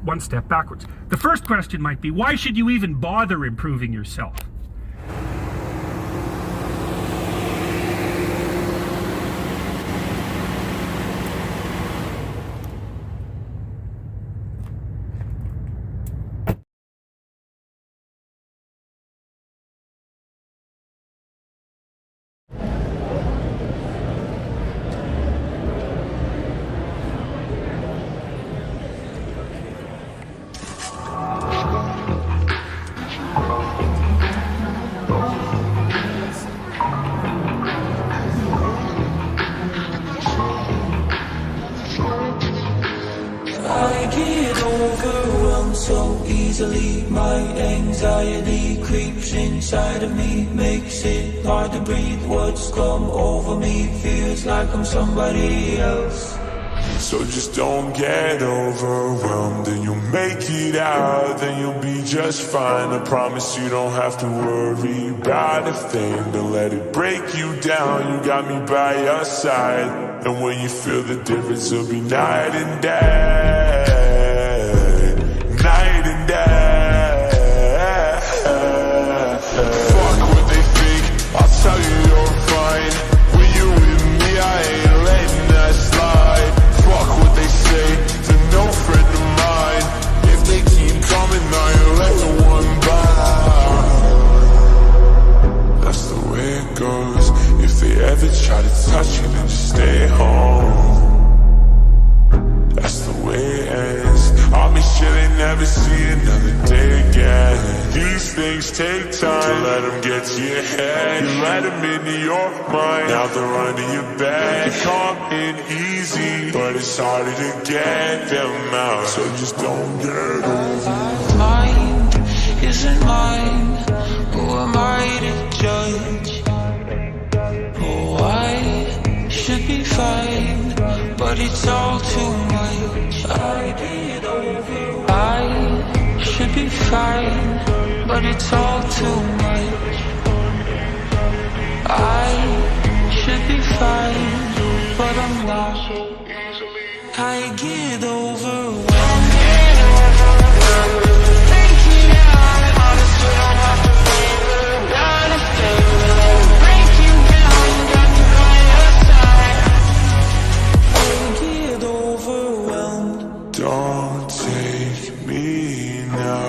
one step backwards. The first question might be, why should you even bother improving yourself? I get overwhelmed so easily. My anxiety creeps inside of me, makes it hard to breathe. What's come over me feels like I'm somebody else. So just don't get overwhelmed, and you'll make it out, then you'll be just fine. I promise you don't have to worry about a thing. Don't let it break you down, you got me by your side. And when you feel the difference, it'll be night and day. Night and day. Fuck what they think, I'll tell you you're fine. When you're with me, I ain't letting that slide. Fuck what they say, they're no friend of mine. If they keep coming, I ain't letting one by. That's the way it goes. If they ever try to touch you, then just stay home. That's the way it ends. I'll be sure they never see another day again. These things take time to let them get to your head. You let them into your mind, now they're under your bed. They come in easy, but it's harder to get them out. So just don't get over. Mine isn't mine, who am I to judge? Oh, I should be fine, but it's all too much. I should be fine, but it's all too much. I should be fine, but I'm not. I get overwhelmed. Thinking out how to sit on my favor. Gotta favor. Break you down, got me by your side. I get overwhelmed. Don't take me now,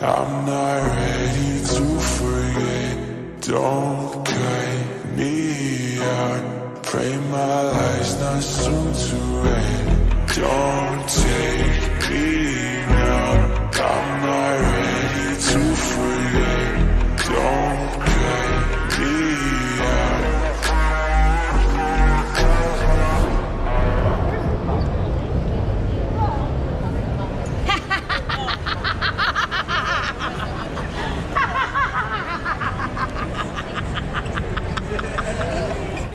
I'm not ready to forget. Don't cut me out, pray my life's not soon to end. Don't take